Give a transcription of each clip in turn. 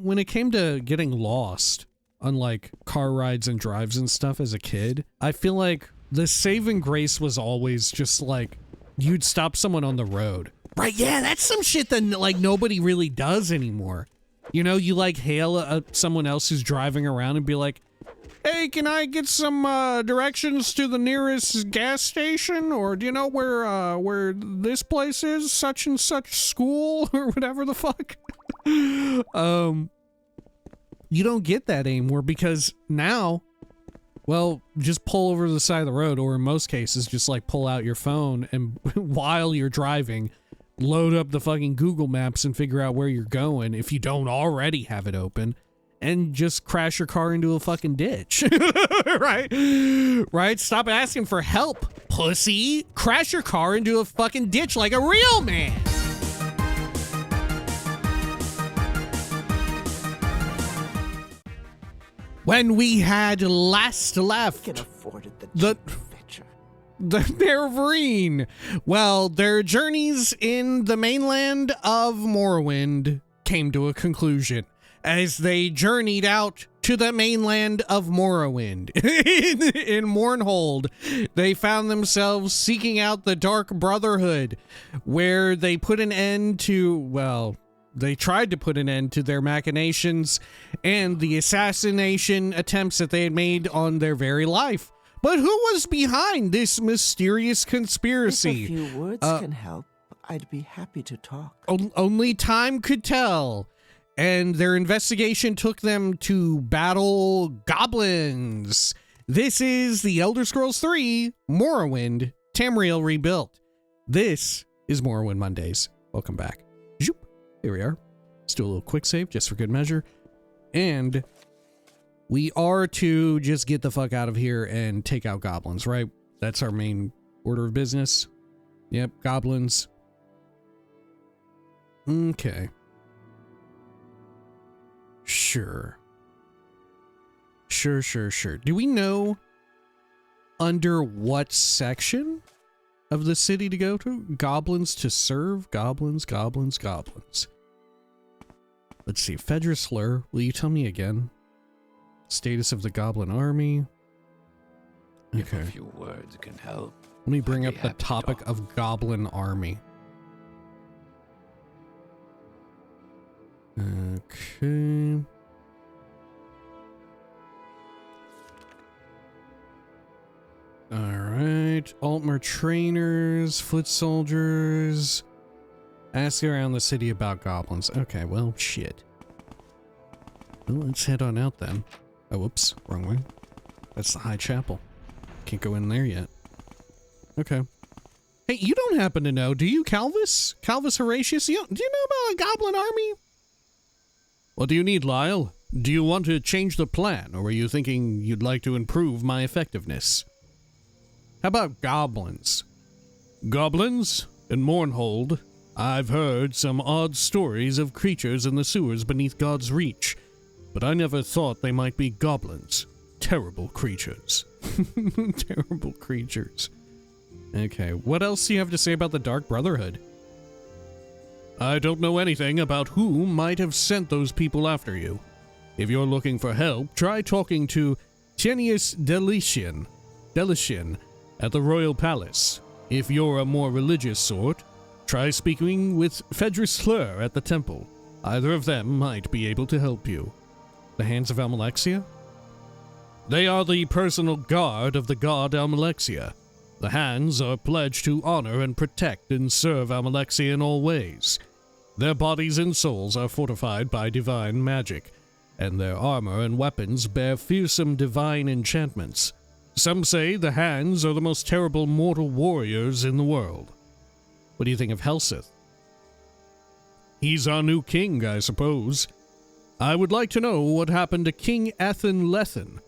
when it came to getting lost on like car rides and drives and stuff as a kid, I feel like the saving grace was always just like you'd stop someone on the road. Right, yeah, that's some shit that like nobody really does anymore. You know, you like hail someone else who's driving around and be like, hey, can I get some directions to the nearest gas station? Or do you know where this place is? Such and such school or whatever the fuck. You don't get that anymore because now, well, just pull over to the side of the road, or in most cases, just like pull out your phone and while you're driving, load up the fucking Google Maps and figure out where you're going if you don't already have it open, and just crash your car into a fucking ditch. Right? Stop asking for help, pussy. Crash your car into a fucking ditch like a real man. When we had last left can afford it, the Neverine. Well, their journeys in the mainland of Morrowind came to a conclusion as they journeyed out to the mainland of Morrowind. in Mournhold, they found themselves seeking out the Dark Brotherhood, where they put an end to, well, they tried to put an end to their machinations and the assassination attempts that they had made on their very life. But who was behind this mysterious conspiracy? If a few words can help, I'd be happy to talk. Only time could tell. And their investigation took them to battle goblins. This is the Elder Scrolls III Morrowind Tamriel Rebuilt. This is Morrowind Mondays. Welcome back. Zoop. Here we are. Let's do a little quick save just for good measure. And we are to just get the fuck out of here and take out goblins, right? That's our main order of business. Yep, goblins. Okay. Sure. Sure. Do we know under what section of the city to go to? Goblins to serve? Goblins. Let's see. Fedra Slur, will you tell me again? Status of the Goblin army. Okay. If a few words can help. Let me bring up the topic of Goblin army. Okay. Alright. Altmer trainers, foot soldiers. Ask around the city about goblins. Okay, well, shit. Well, let's head on out then. Oh, whoops. Wrong way. That's the High Chapel. Can't go in there yet. Okay. Hey, you don't happen to know, do you, Calvus? Calvus Horatius? Do you know about a goblin army? What do you need, Lyle? Do you want to change the plan, or were you thinking you'd like to improve my effectiveness? How about goblins? Goblins? In Mournhold, I've heard some odd stories of creatures in the sewers beneath God's reach, but I never thought they might be goblins. Terrible creatures. Terrible creatures. Okay, what else do you have to say about the Dark Brotherhood? I don't know anything about who might have sent those people after you. If you're looking for help, try talking to Tenius Delician at the Royal Palace. If you're a more religious sort, try speaking with Fedra Slur at the temple. Either of them might be able to help you. The Hands of Almalexia? They are the personal guard of the god Almalexia. The Hands are pledged to honor and protect and serve Almalexia in all ways. Their bodies and souls are fortified by divine magic, and their armor and weapons bear fearsome divine enchantments. Some say the Hands are the most terrible mortal warriors in the world. What do you think of Helseth? He's our new king, I suppose. I would like to know what happened to King Ethan Lethen.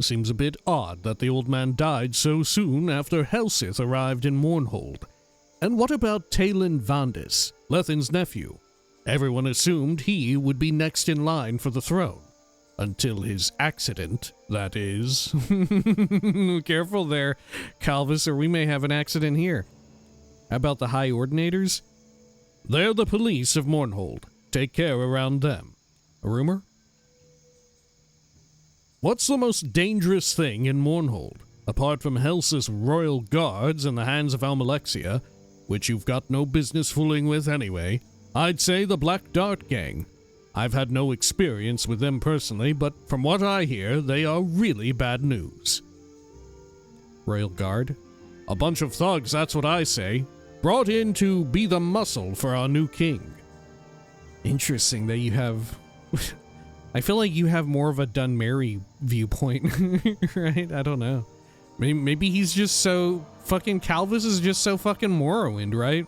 Seems a bit odd that the old man died so soon after Helseth arrived in Mournhold. And what about Talon Vandis, Lethen's nephew? Everyone assumed he would be next in line for the throne. Until his accident, that is. Careful there, Calvus, or we may have an accident here. How about the High Ordinators? They're the police of Mournhold. Take care around them. A rumor? What's the most dangerous thing in Mournhold? Apart from Helsith's royal guards in the hands of Almalexia, which you've got no business fooling with anyway, I'd say the Black Dart Gang. I've had no experience with them personally, but from what I hear, they are really bad news. Royal Guard? A bunch of thugs, that's what I say. Brought in to be the muscle for our new king. Interesting that you have... I feel like you have more of a Dunmary viewpoint, right? I don't know. Maybe he's just so... Fucking Calvis is just so fucking Morrowind, right?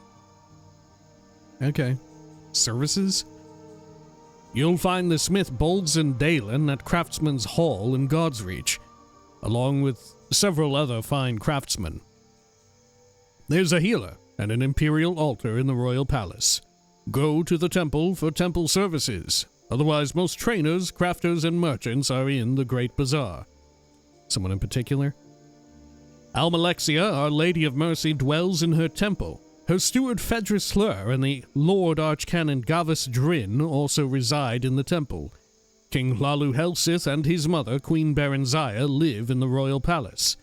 Okay. Services? You'll find the smith Bolds and Dalen at Craftsman's Hall in Godsreach, along with several other fine craftsmen. There's a healer and an imperial altar in the royal palace. Go to the temple for temple services. Otherwise, most trainers, crafters, and merchants are in the Great Bazaar. Someone in particular? Almalexia, Our Lady of Mercy, dwells in her temple. Her steward Fedris Hlur and the Lord Archcanon Gavus Drin also reside in the temple. King Hlalu Helsith and his mother, Queen Berenziah, live in the royal palace.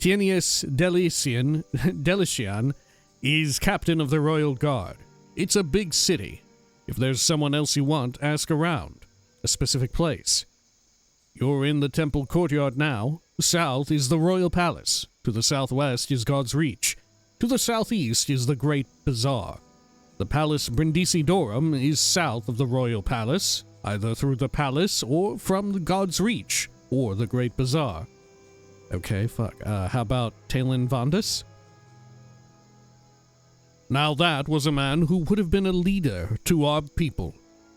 Tienius Delician is captain of the royal guard. It's a big city. If there's someone else you want, ask around. A specific place. You're in the temple courtyard now. South is the royal palace. To the southwest is God's Reach. To the southeast is the Great Bazaar. The Palace Brindisidorum is south of the royal palace, either through the palace or from the God's Reach or the Great Bazaar. Okay, fuck. How about Talon Vandus? Now that was a man who would have been a leader to our people.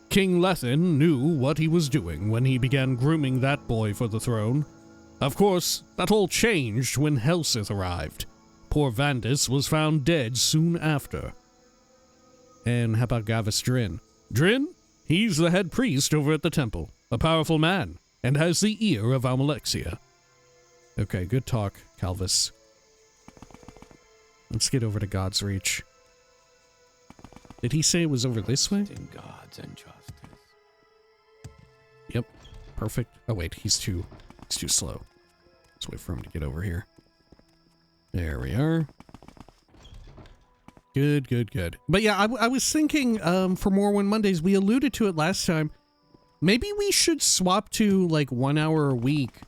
King Lethin knew what he was doing when he began grooming that boy for the throne. Of course, that all changed when Helsith arrived. Poor Vandus was found dead soon after. And how about Gavus Drin? Drin? He's the head priest over at the temple, a powerful man, and has the ear of Almalexia. Okay, good talk, Calvis. Let's get over to God's Reach. Did he say it was over this way? In God's injustice. Yep. Perfect. Oh wait, he's too slow. Let's wait for him to get over here. There we are. Good, good, good. But yeah, I was thinking for Morrowind Mondays, we alluded to it last time. Maybe we should swap to like 1 hour a week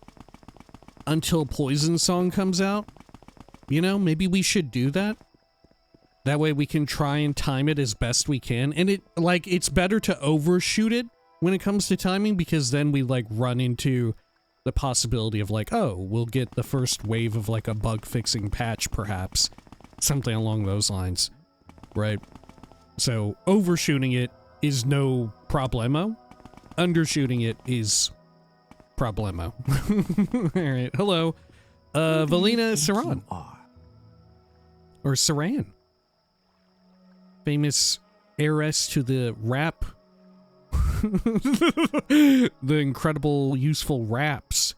until Poison Song comes out. You know, maybe we should do that. That way we can try and time it as best we can. And it's better to overshoot it when it comes to timing, because then we like run into the possibility of like, oh, we'll get the first wave of like a bug fixing patch perhaps. Something along those lines, right? So overshooting it is no problemo. Undershooting it is problemo. All right, hello. Valina Saran. Or Saran. Famous heiress to the rap. The incredible, useful raps.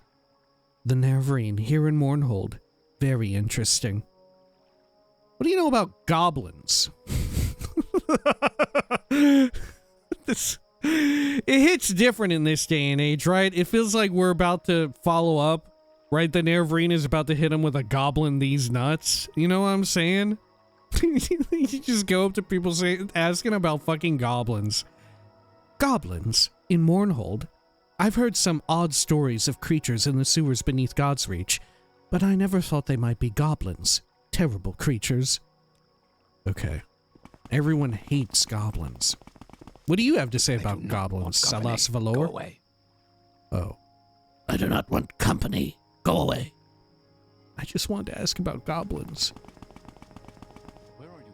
The Neverine here in Mournhold. Very interesting. What do you know about goblins? It hits different in this day and age, right? It feels like we're about to follow up, right? The Neverine is about to hit him with a goblin these nuts. You know what I'm saying? You just go up to people asking about fucking goblins. Goblins in Mournhold. I've heard some odd stories of creatures in the sewers beneath God's Reach, but I never thought they might be goblins. Terrible creatures. Okay. Everyone hates goblins. What do you have to say about goblins, Salas Valor? Go away. Oh. I do not want company. Go away. I just wanted to ask about goblins. Where are you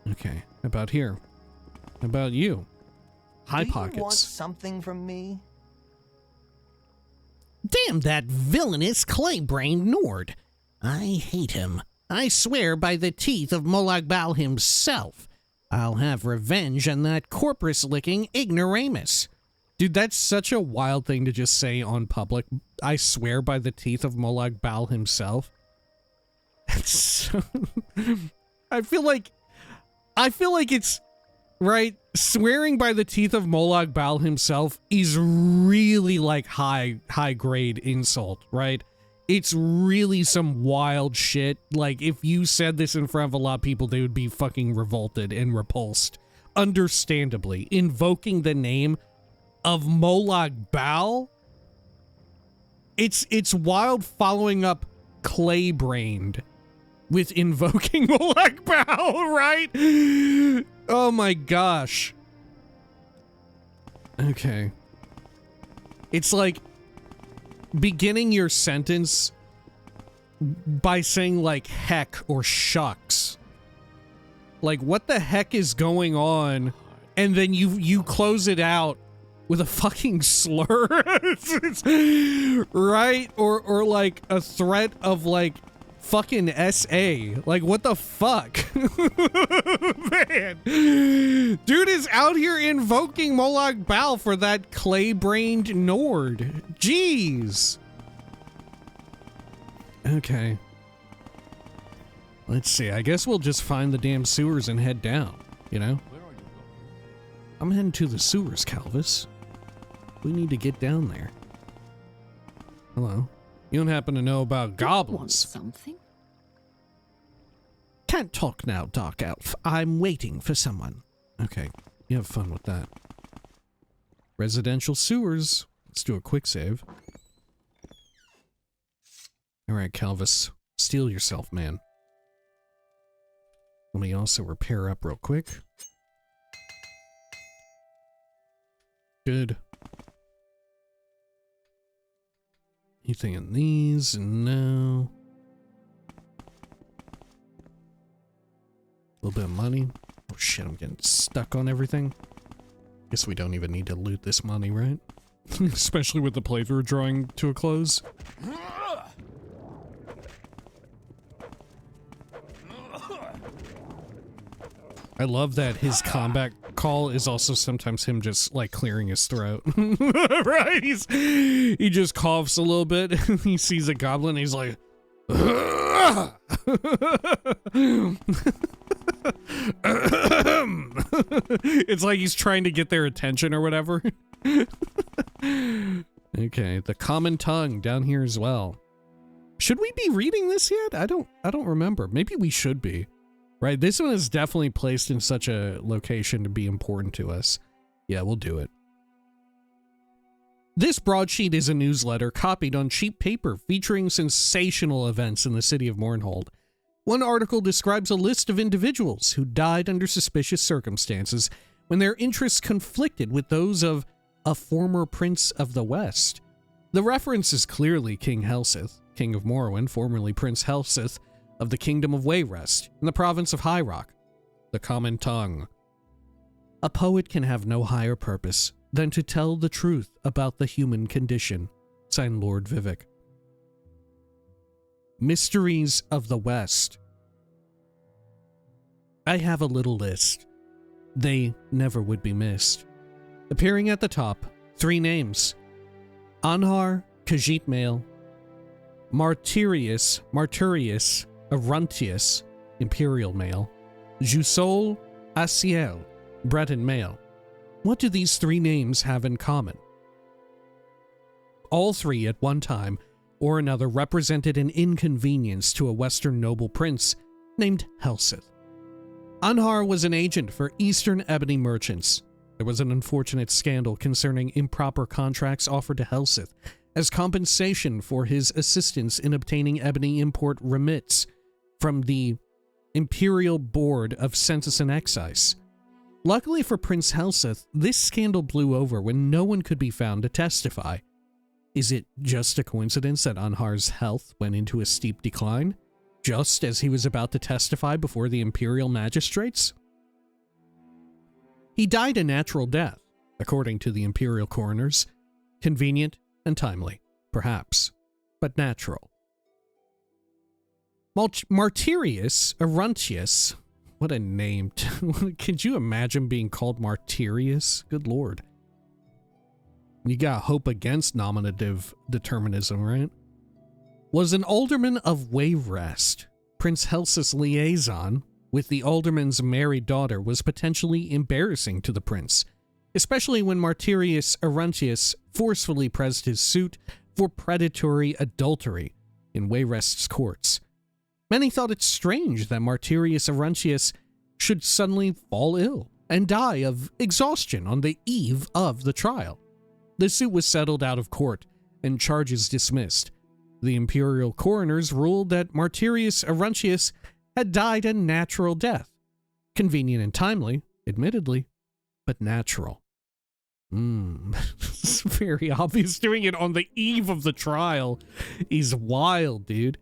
going? Okay. About here. About you. High Pockets. Do you want something from me? Damn that villainous clay-brained Nord. I hate him. I swear by the teeth of Molag Bal himself. I'll have revenge on that corpus-licking ignoramus. Dude, that's such a wild thing to just say on public. I swear by the teeth of Molag Bal himself. That's so... I feel like it's right? Swearing by the teeth of Molag Bal himself is really like high grade insult, right? It's really some wild shit. Like, if you said this in front of a lot of people, they would be fucking revolted and repulsed. Understandably. Invoking the name of Molag Bal? It's wild following up Clay-brained with invoking Molag Bal, right? Oh my gosh. Okay. It's like beginning your sentence by saying like heck or shucks. Like, what the heck is going on? And then you close it out with a fucking slur. Right? Or like a threat of like fucking SA. Like, what the fuck? Man. Dude is out here invoking Molag Bal for that clay-brained Nord. Jeez. Okay. Let's see. I guess we'll just find the damn sewers and head down, you know? Where are you going? I'm heading to the sewers, Calvis. We need to get down there. Hello. You don't happen to know about Want goblins? something? Can't talk now, Dark Elf. I'm waiting for someone. Okay. You have fun with that. Residential sewers. Let's do a quick save. Alright, Calvis. Steel yourself, man. Let me also repair up real quick. Good. Anything in these? No. A little bit of money. Oh shit, I'm getting stuck on everything. Guess we don't even need to loot this money, right? Especially with the playthrough drawing to a close. I love that his combat call is also sometimes him just like clearing his throat. Right? He just coughs a little bit and he sees a goblin and he's like it's like he's trying to get their attention or whatever. Okay, the common tongue down here as well. Should we be reading this yet? I don't remember. Maybe we should be. Right, this one is definitely placed in such a location to be important to us. Yeah, we'll do it. This broadsheet is a newsletter copied on cheap paper featuring sensational events in the city of Mournhold. One article describes a list of individuals who died under suspicious circumstances when their interests conflicted with those of a former prince of the West. The reference is clearly King Helseth, king of Morrowind, formerly Prince Helseth, of the Kingdom of Wayrest, in the province of High Rock, the common tongue. A poet can have no higher purpose than to tell the truth about the human condition, signed Lord Vivek. Mysteries of the West. I have a little list. They never would be missed. Appearing at the top, 3 names. Anhar Khajiit Martyrius, Aruntius, Imperial male, Jusol Asiel, Breton male. What do these 3 names have in common? All 3 at one time or another represented an inconvenience to a Western noble prince named Helseth. Anhar was an agent for Eastern ebony merchants. There was an unfortunate scandal concerning improper contracts offered to Helseth as compensation for his assistance in obtaining ebony import remits from the Imperial Board of Census and Excise. Luckily for Prince Helseth, this scandal blew over when no one could be found to testify. Is it just a coincidence that Anhar's health went into a steep decline, just as he was about to testify before the Imperial magistrates? He died a natural death, according to the Imperial coroners. Convenient and timely, perhaps, but natural. Martyrius Aruntius, what a name. Could you imagine being called Martyrius? Good lord. You got hope against nominative determinism, right? Was an alderman of Wayrest, Prince Helseth's liaison, with the alderman's married daughter was potentially embarrassing to the prince, especially when Martyrius Aruntius forcefully pressed his suit for predatory adultery in Wayrest's courts. Many thought it strange that Martyrius Aruntius should suddenly fall ill and die of exhaustion on the eve of the trial. The suit was settled out of court and charges dismissed. The imperial coroners ruled that Martyrius Aruntius had died a natural death. Convenient and timely, admittedly, but natural. It's very obvious. Doing it on the eve of the trial is wild, dude.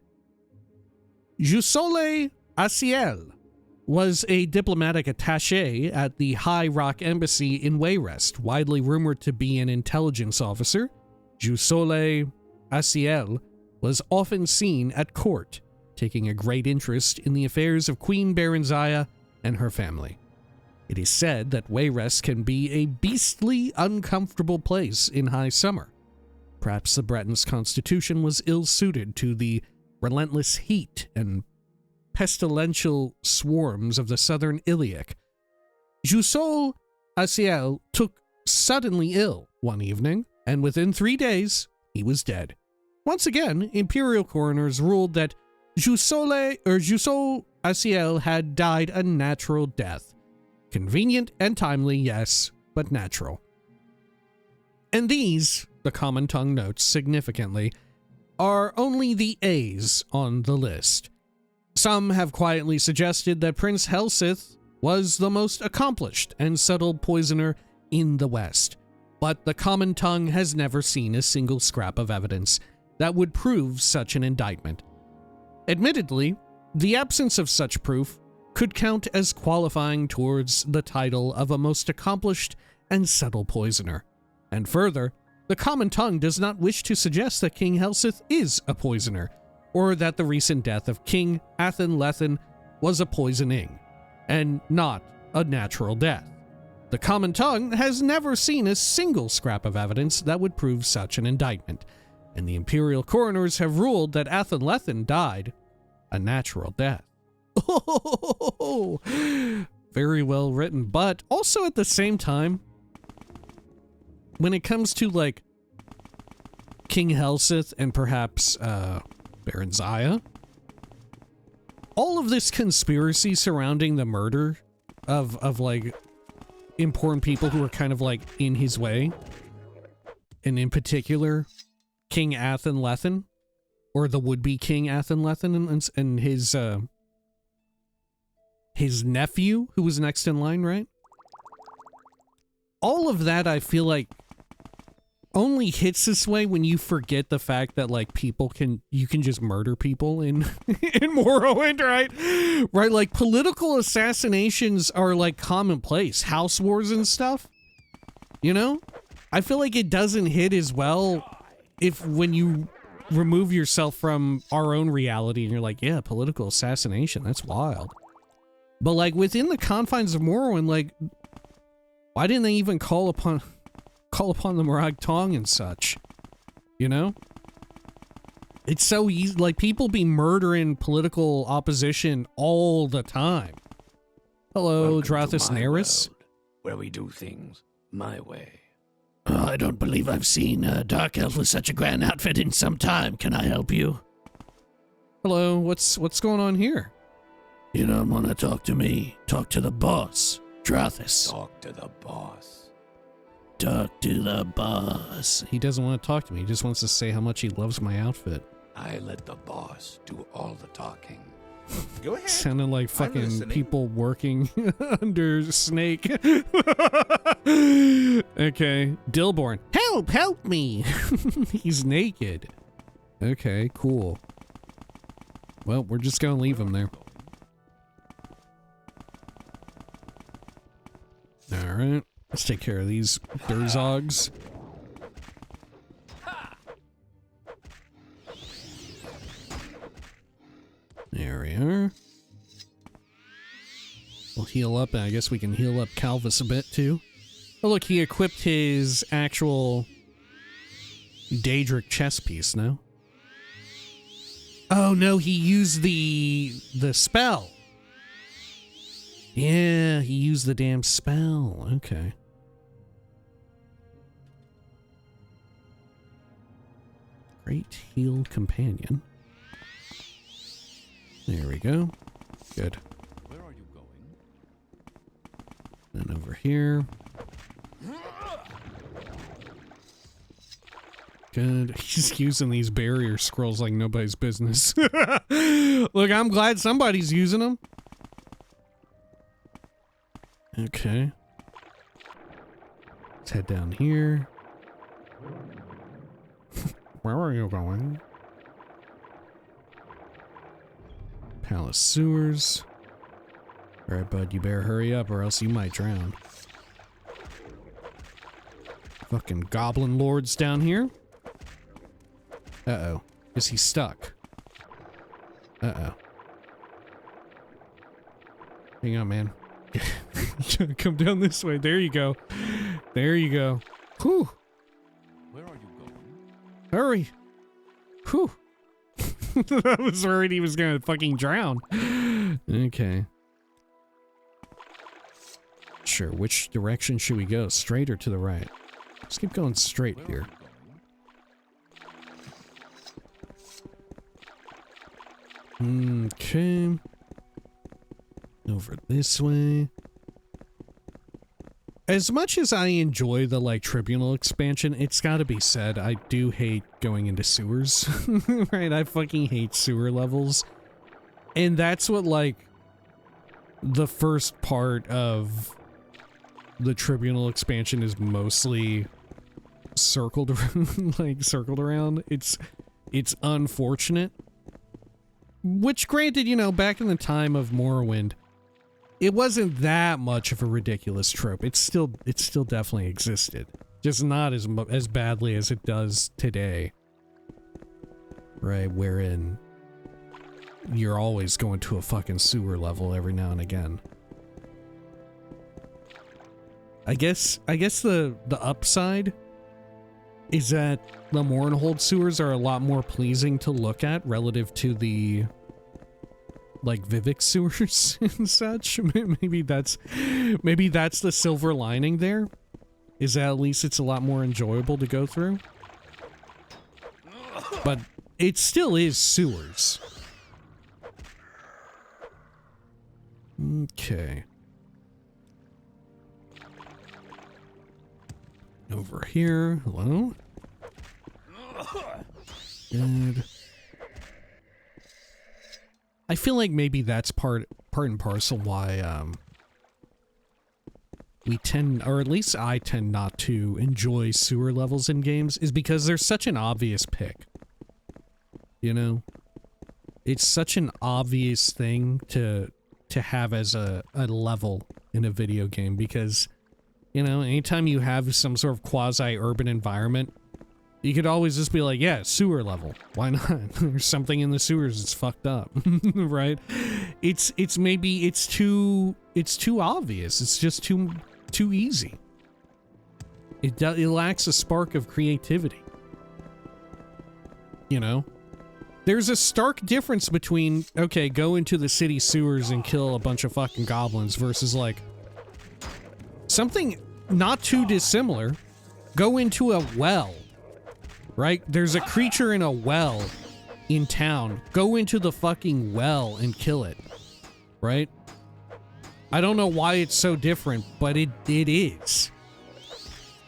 Jusole Asiel was a diplomatic attaché at the High Rock Embassy in Wayrest, widely rumored to be an intelligence officer. Jusole Asiel was often seen at court, taking a great interest in the affairs of Queen Berenziah and her family. It is said that Wayrest can be a beastly, uncomfortable place in high summer. Perhaps the Bretons' constitution was ill-suited to the relentless heat and pestilential swarms of the southern Iliac. Jusole Asiel took suddenly ill one evening, and within 3 days, he was dead. Once again, imperial coroners ruled that Jusole Asiel had died a natural death. Convenient and timely, yes, but natural. And these, the common tongue notes significantly, are only the A's on the list. Some have quietly suggested that Prince Helsith was the most accomplished and subtle poisoner in the West, but the common tongue has never seen a single scrap of evidence that would prove such an indictment. Admittedly, the absence of such proof could count as qualifying towards the title of a most accomplished and subtle poisoner. And further, the common tongue does not wish to suggest that King Helsith is a poisoner, or that the recent death of King Athen was a poisoning, and not a natural death. The common tongue has never seen a single scrap of evidence that would prove such an indictment, and the imperial coroners have ruled that Athen died a natural death. Oh, very well written, but also at the same time, when it comes to like King Helsith and perhaps Berenziah, all of this conspiracy surrounding the murder of like important people who are kind of like in his way, and in particular King Athen, or the would-be King Athen and his nephew, who was next in line, right? All of that, I feel like, only hits this way when you forget the fact that, like, you can just murder people in Morrowind, right? Right, like, political assassinations are, like, commonplace. House wars and stuff, you know? I feel like it doesn't hit as well when you remove yourself from our own reality and you're like, yeah, political assassination, that's wild. But, like, within the confines of Morrowind, like, why didn't they even call upon the Morag Tong and such? You know? It's so easy. Like, people be murdering political opposition all the time. Hello, Drothus Neris. Where we do things my way. I don't believe I've seen a dark elf with such a grand outfit in some time. Can I help you? Hello, what's going on here? You don't want to talk to me. Talk to the boss, Drothus. Talk to the boss. Talk to the boss. He doesn't want to talk to me. He just wants to say how much he loves my outfit. I let the boss do all the talking. Go ahead. Sounded like fucking listening. people working under Snake. Okay. Dillborn. Help me. He's naked. Okay, cool. Well, we're just gonna leave him there. Alright. Let's take care of these Durzogs. There we are. We'll heal up, and I guess we can heal up Calvus a bit, too. Oh, look, he equipped his actual Daedric chess piece, no? Oh, no, he used the spell. Yeah, he used the damn spell. Okay. Great Heal Companion. There we go. Good. Where are you going? Then over here. Good. He's using these barrier scrolls like nobody's business. Look, I'm glad somebody's using them. Okay. Let's head down here. Where are you going? Palace sewers. Alright, bud, you better hurry up or else you might drown. Fucking goblin lords down here. Uh-oh. Is he stuck? Uh-oh. Hang on, man. Come down this way. There you go. There you go. Whew. Where are you going? Hurry. Whew. I was worried he was gonna fucking drown. Okay. Sure, which direction should we go? Straight or to the right? Let's keep going straight Where here. are you Okay. Over this way. As much as I enjoy the, like, Tribunal expansion, it's gotta be said, I do hate going into sewers. Right? I fucking hate sewer levels. And that's what, like, the first part of the Tribunal expansion is mostly circled around, like, circled around. It's unfortunate. Which, granted, you know, back in the time of Morrowind, it wasn't that much of a ridiculous trope. It still definitely existed, just not as badly as it does today. Right, wherein you're always going to a fucking sewer level every now and again. I guess the upside is that the Mournhold sewers are a lot more pleasing to look at relative to the, like, Vivek sewers and such. Maybe that's the silver lining there, is that at least it's a lot more enjoyable to go through. But it still is sewers. Okay. Over here. Hello? Good. I feel like maybe that's part and parcel why we tend, or at least I tend not to enjoy sewer levels in games, is because they're such an obvious pick. You know? It's such an obvious thing to have as a level in a video game, because, you know, anytime you have some sort of quasi-urban environment, you could always just be like, yeah, sewer level. Why not? There's something in the sewers that's fucked up, right? It's too obvious. It's just too easy. It lacks a spark of creativity. You know? There's a stark difference between, okay, go into the city sewers and kill a bunch of fucking goblins versus, like, something not too dissimilar. Go into a well. Right? There's a creature in a well in town. Go into the fucking well and kill it. Right? I don't know why it's so different, but it is.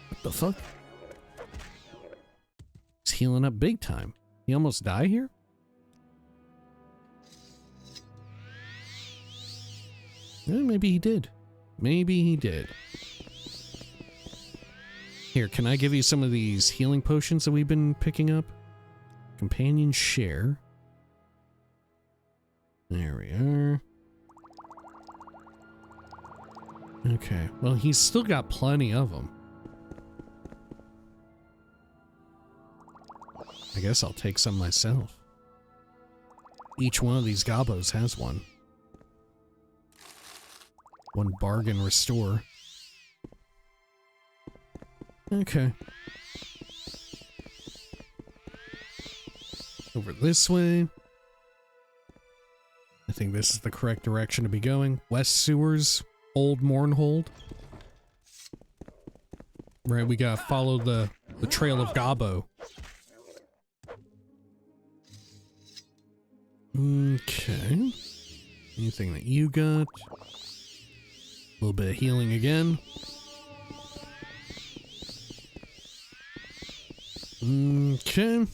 What the fuck? He's healing up big time. He almost died here? Eh, maybe he did. Maybe he did. Here, can I give you some of these healing potions that we've been picking up? Companion share. There we are. Okay, well, he's still got plenty of them. I guess I'll take some myself. Each one of these gobos has one. One bargain restore. Okay. Over this way. I think this is the correct direction to be going. West Sewers, Old Mournhold. Right, we gotta follow the trail of Gobbo. Okay. Anything that you got? A little bit of healing again. Okay.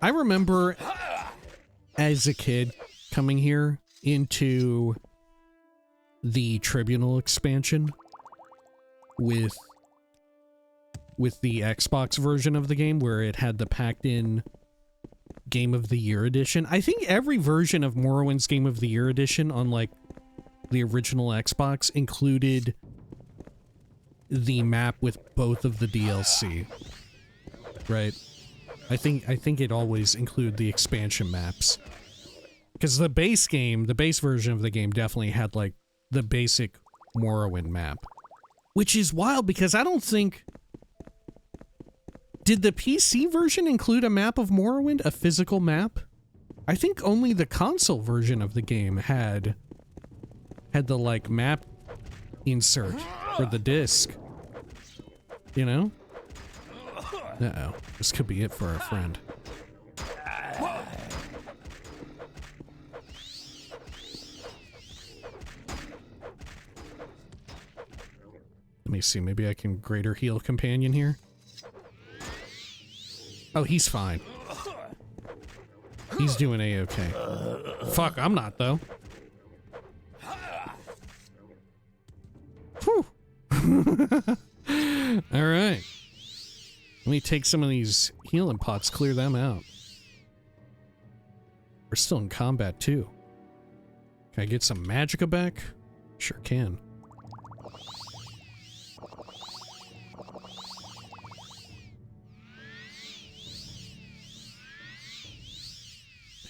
I remember as a kid coming here into the Tribunal expansion with the Xbox version of the game where it had the packed-in Game of the Year edition. I think every version of Morrowind's Game of the Year edition on, like, the original Xbox included the map with both of the DLC. Right? I think it always included the expansion maps. Because the base game, the base version of the game definitely had, like, the basic Morrowind map. Which is wild because I don't think... Did the PC version include a map of Morrowind? A physical map? I think only the console version of the game had the, like, map insert for the disc. You know? Uh-oh. This could be it for our friend. Let me see. Maybe I can greater heal companion here. Oh, he's fine. He's doing a-okay. Fuck, I'm not, though. Whew. Alright. Let me take some of these healing pots, clear them out. We're still in combat, too. Can I get some magicka back? Sure can.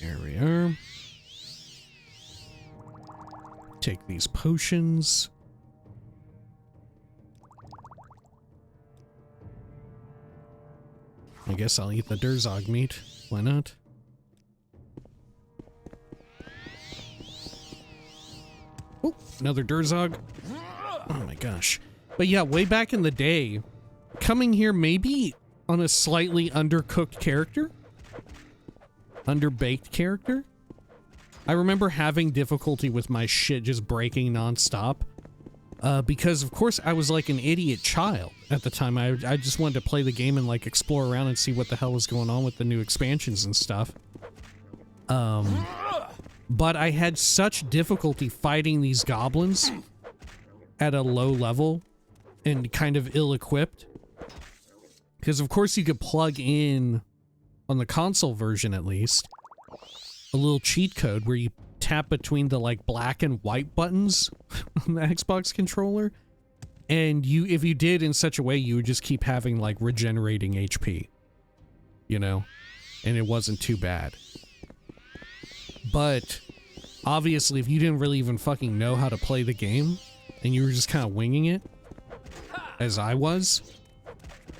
There we are. Take these potions. I guess I'll eat the Durzog meat. Why not? Oh, another Durzog. Oh my gosh. But yeah, way back in the day, coming here maybe on a slightly undercooked character? Underbaked character? I remember having difficulty with my shit just breaking nonstop. Because of course I was like an idiot child at the time. I just wanted to play the game and like explore around and see what the hell was going on with the new expansions and stuff. But I had such difficulty fighting these goblins at a low level and kind of ill-equipped. Because of course you could plug in, on the console version at least, a little cheat code where you tap between the like black and white buttons on the Xbox controller, and if you did in such a way, you would just keep having like regenerating HP, you know, and it wasn't too bad. But obviously if you didn't really even fucking know how to play the game and you were just kind of winging it, as I was,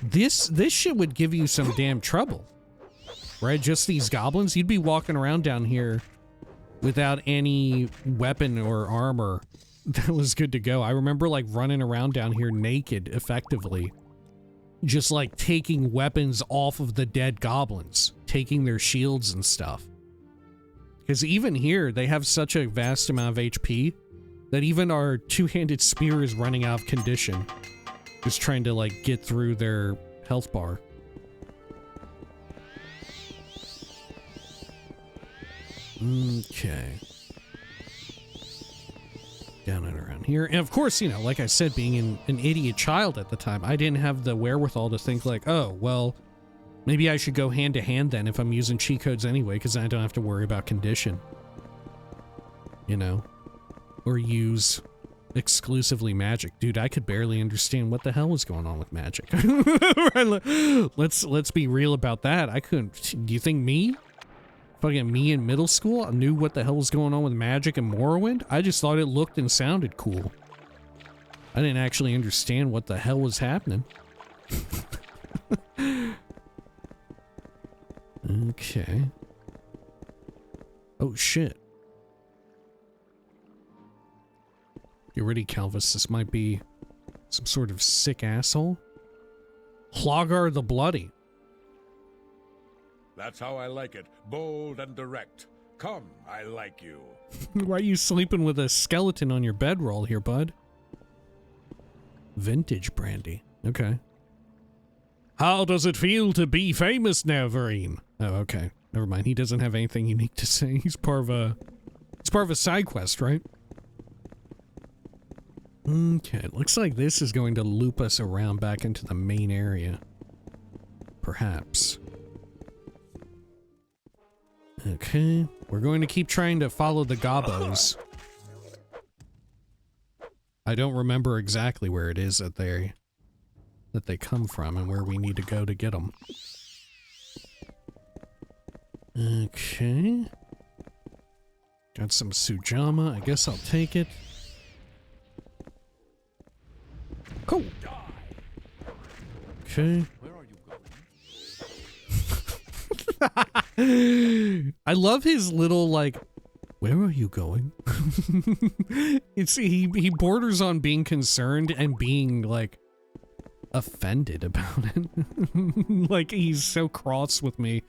this shit would give you some damn trouble. Right, just these goblins, you'd be walking around down here without any weapon or armor that was good to go. I remember like running around down here naked, effectively. Just like taking weapons off of the dead goblins, taking their shields and stuff. Because even here, they have such a vast amount of HP that even our two-handed spear is running out of condition. Just trying to like get through their health bar. Okay. Down and around here. And of course, you know, like I said, being an idiot child at the time, I didn't have the wherewithal to think like, oh, well, maybe I should go hand to hand then if I'm using cheat codes anyway, because I don't have to worry about condition. You know? Or use exclusively magic. Dude, I could barely understand what the hell was going on with magic. Let's be real about that. I couldn't. Do you think me? Fucking me in middle school, I knew what the hell was going on with magic and Morrowind? I just thought it looked and sounded cool. I didn't actually understand what the hell was happening. Okay. Oh shit. Get ready, Calvis. This might be some sort of sick asshole. Hloggar the Bloody. That's how I like it. Bold and direct. Come, I like you. Why are you sleeping with a skeleton on your bedroll here, bud? Vintage brandy. Okay. How does it feel to be famous now, Vereen? Oh, okay. Never mind. He doesn't have anything unique to say. He's part of a side quest, right? Okay, looks like this is going to loop us around back into the main area. Perhaps. Okay, we're going to keep trying to follow the gobbos. I don't remember exactly where it is that they come from and where we need to go to get them. Okay. Got some Sujama. I guess I'll take it. Cool. Okay. Where are you going? I love his little, like, where are you going? He borders on being concerned and being, like, offended about it. Like, he's so cross with me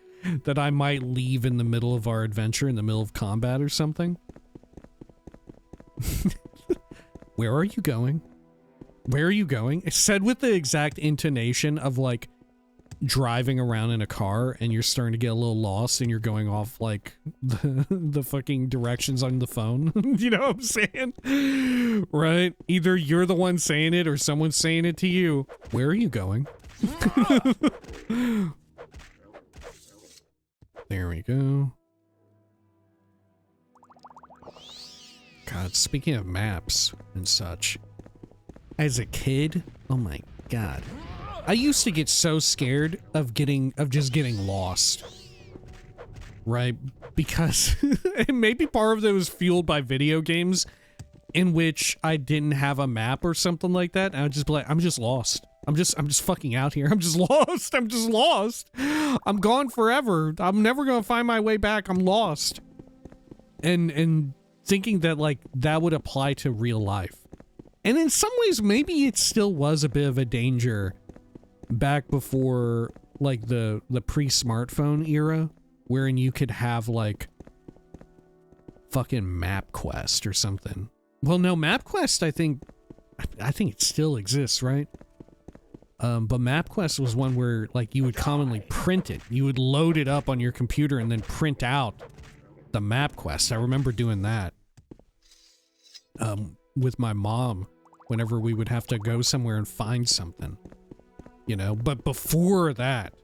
that I might leave in the middle of our adventure, in the middle of combat or something. Where are you going? Where are you going? It's said with the exact intonation of, like, driving around in a car and you're starting to get a little lost and you're going off, like, the fucking directions on the phone. You know what I'm saying? Right? Either you're the one saying it or someone's saying it to you. Where are you going? There we go. God, speaking of maps and such, as a kid, oh my god, I used to get so scared of just getting lost, right? Because maybe part of it was fueled by video games in which I didn't have a map or something like that. And I would just be like, I'm just lost. I'm just fucking out here. I'm just lost. I'm just lost. I'm gone forever. I'm never gonna find my way back. I'm lost. And thinking that, like, that would apply to real life. And in some ways, maybe it still was a bit of a danger back before, like, the pre-smartphone era, wherein you could have, like, fucking MapQuest or something. Well, no, MapQuest, I think it still exists, right? But MapQuest was one where, like, you would commonly print it. You would load it up on your computer and then print out the MapQuest. I remember doing that with my mom whenever we would have to go somewhere and find something, you know. But before that,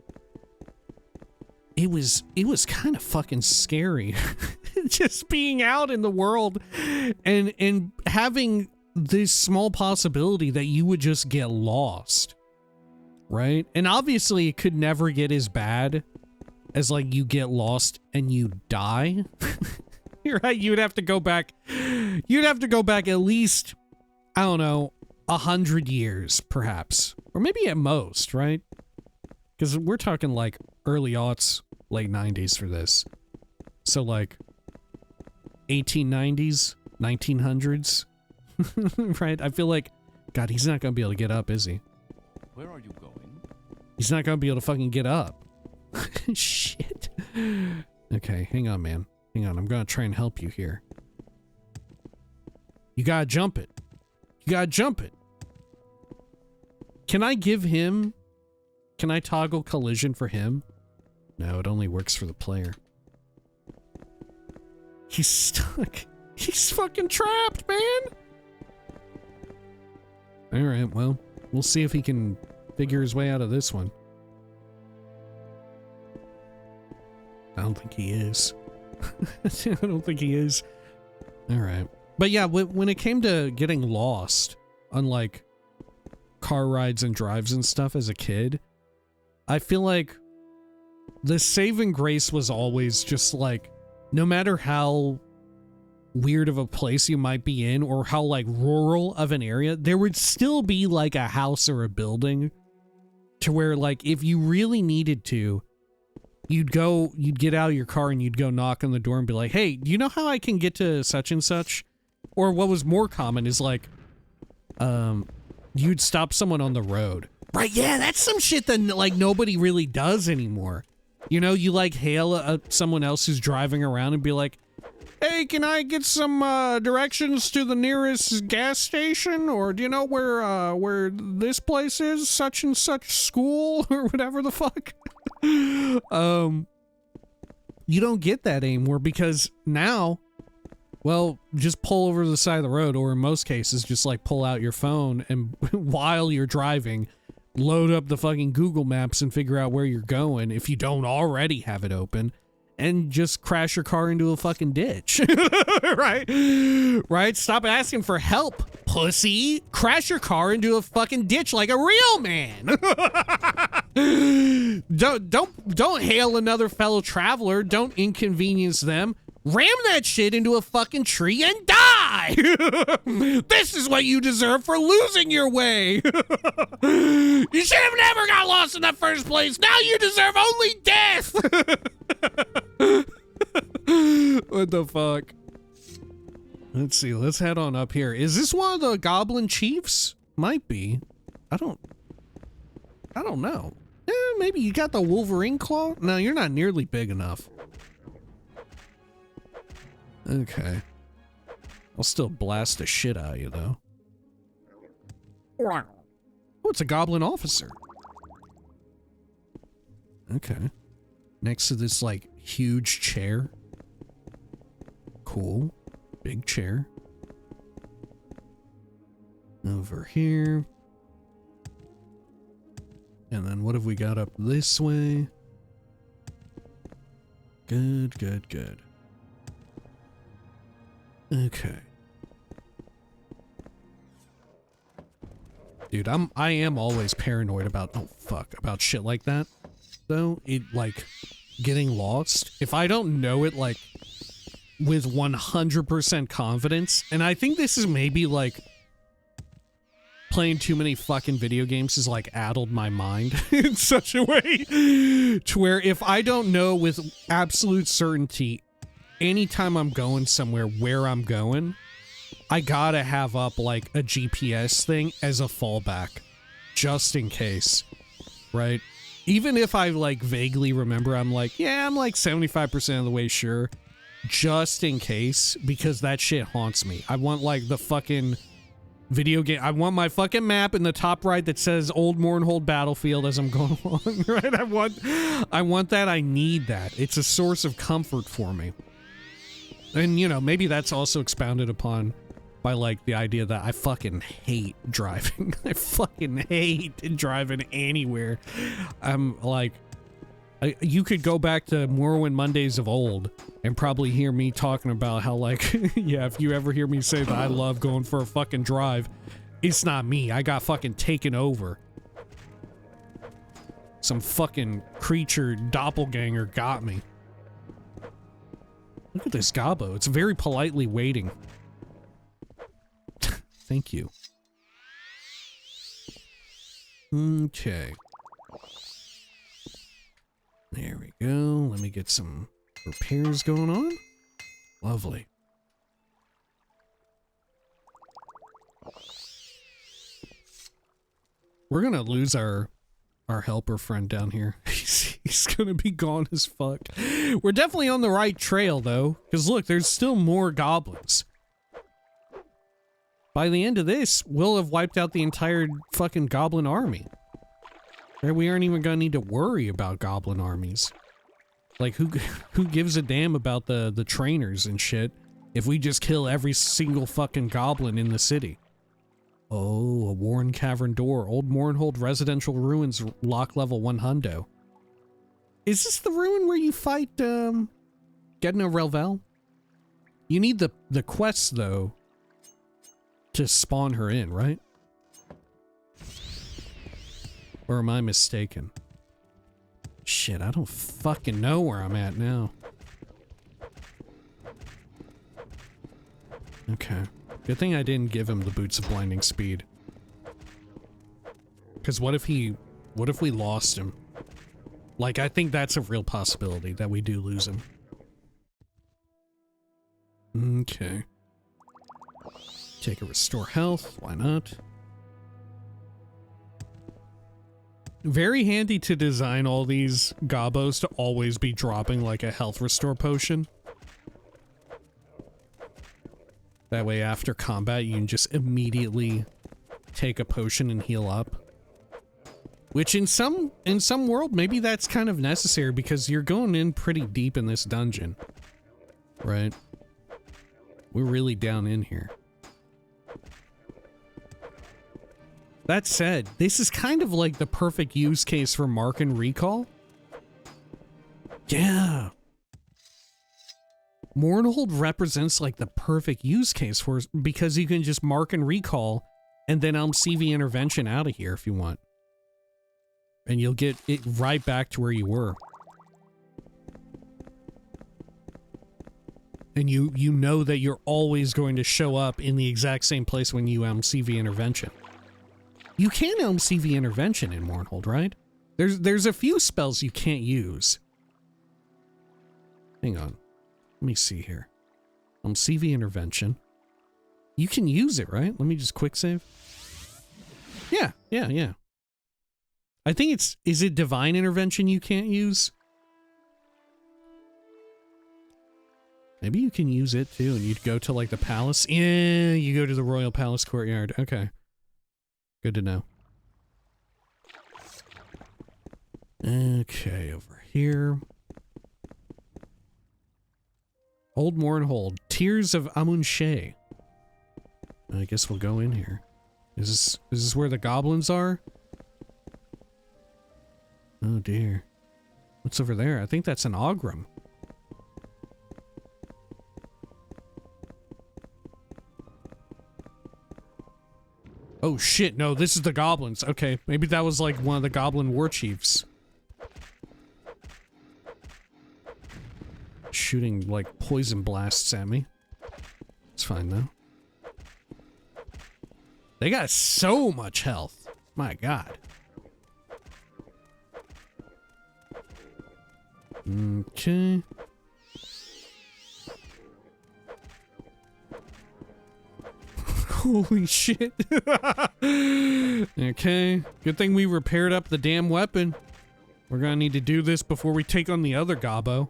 it was kind of fucking scary just being out in the world and having this small possibility that you would just get lost, right? And obviously it could never get as bad as, like, you get lost and you die. You're right, you'd have to go back at least, I don't know, 100 years, perhaps. Or maybe at most, right? Because we're talking, like, early aughts, late 90s for this. So, like, 1890s, 1900s, right? I feel like, God, he's not going to be able to get up, is he? Where are you going? He's not going to be able to fucking get up. Shit. Okay, hang on, man. Hang on, I'm going to try and help you here. You gotta jump it. You gotta jump it. Can I give him... Can I toggle collision for him? No, it only works for the player. He's stuck. He's fucking trapped, man! Alright, well, we'll see if he can figure his way out of this one. I don't think he is. I don't think he is. Alright. But yeah, when it came to getting lost on, like, car rides and drives and stuff as a kid, I feel like the saving grace was always just, like, no matter how weird of a place you might be in or how, like, rural of an area, there would still be, like, a house or a building to where, like, if you really needed to, you'd get out of your car and you'd go knock on the door and be like, hey, do you know how I can get to such and such? Or what was more common is, like, you'd stop someone on the road. Right, yeah, that's some shit that, like, nobody really does anymore. You know, you, like, hail someone else who's driving around and be like, hey, can I get some directions to the nearest gas station? Or do you know where this place is? Such and such school? Or whatever the fuck. You don't get that anymore because now, well, just pull over to the side of the road, or in most cases, just like pull out your phone and while you're driving, load up the fucking Google Maps and figure out where you're going if you don't already have it open, and just crash your car into a fucking ditch. Right? Right? Stop asking for help, pussy. Crash your car into a fucking ditch like a real man. Don't hail another fellow traveler. Don't inconvenience them. Ram that shit into a fucking tree and die! This is what you deserve for losing your way! You should have never got lost in the first place! Now you deserve only death! What the fuck? Let's see, let's head on up here. Is this one of the goblin chiefs? Might be. I don't know. Maybe you got the Wolverine claw? No, you're not nearly big enough. Okay. I'll still blast the shit out of you, though. Oh, it's a goblin officer. Okay. Next to this, like, huge chair. Cool. Big chair. Over here. And then what have we got up this way? Good, good, good. Okay. Dude, I am always paranoid about, oh fuck, about shit like that. Though, it, like, getting lost. If I don't know it, like, with 100% confidence, and I think this is maybe, like, playing too many fucking video games has, like, addled my mind in such a way to where if I don't know with absolute certainty anytime I'm going somewhere where I'm going, I gotta have up like a GPS thing as a fallback, just in case, right? Even if I like vaguely remember, I'm like, yeah, I'm like 75% of the way sure, just in case, because that shit haunts me. I want like the fucking video game, I want my fucking map in the top right that says Old Mournhold Battlefield as I'm going along, right? I want that, I need that. It's a source of comfort for me. And, you know, maybe that's also expounded upon by, like, the idea that I fucking hate driving. I fucking hate driving anywhere. I'm, like, you could go back to Morrowind Mondays of old and probably hear me talking about how, like, yeah, if you ever hear me say that I love going for a fucking drive, it's not me. I got fucking taken over. Some fucking creature doppelganger got me. Look at this gobbo. It's very politely waiting. Thank you. Okay. There we go. Let me get some repairs going on. Lovely. We're gonna lose our helper friend down here. He's gonna be gone as fuck. We're definitely on the right trail though, because look, there's still more goblins. By the end of this, we'll have wiped out the entire fucking goblin army. Right? We aren't even gonna need to worry about goblin armies. Like, who gives a damn about the trainers and shit if we just kill every single fucking goblin in the city? Oh, a worn cavern door. Old Mournhold residential ruins, lock level 100. Is this the ruin where you fight, Gedna Relvel? You need the quests, though, to spawn her in, right? Or am I mistaken? Shit, I don't fucking know where I'm at now. Okay. Good thing I didn't give him the boots of blinding speed. Because what if we lost him? Like, I think that's a real possibility that we do lose him. Okay. Take a restore health, why not? Very handy to design all these gobos to always be dropping like a health restore potion. That way after combat you can just immediately take a potion and heal up. Which in some world maybe that's kind of necessary because you're going in pretty deep in this dungeon. Right? We're really down in here. That said, this is kind of like the perfect use case for mark and recall. Yeah. Mournhold represents like the perfect use case for because you can just mark and recall and then CV intervention out of here if you want. And you'll get it right back to where you were. And you know that you're always going to show up in the exact same place when you CV intervention. You can CV intervention in Mournhold, right? There's a few spells you can't use. Hang on. Let me see here. CV intervention. You can use it, right? Let me just quick save. Yeah. I think is it divine intervention you can't use? Maybe you can use it too, and you'd go to like the palace. Yeah, you go to the royal palace courtyard. Okay. Good to know. Okay, over here. Old Mournhold. Tears of Amun-She. I guess we'll go in here. Is this where the goblins are? Oh dear. What's over there? I think that's an Ogrim. Oh shit, no, this is the goblins. Okay, maybe that was like one of the goblin war chiefs. Shooting like poison blasts at me. It's fine though. They got so much health. My god. Okay. Holy shit. Okay. Good thing we repaired up the damn weapon. We're gonna need to do this before we take on the other gobbo.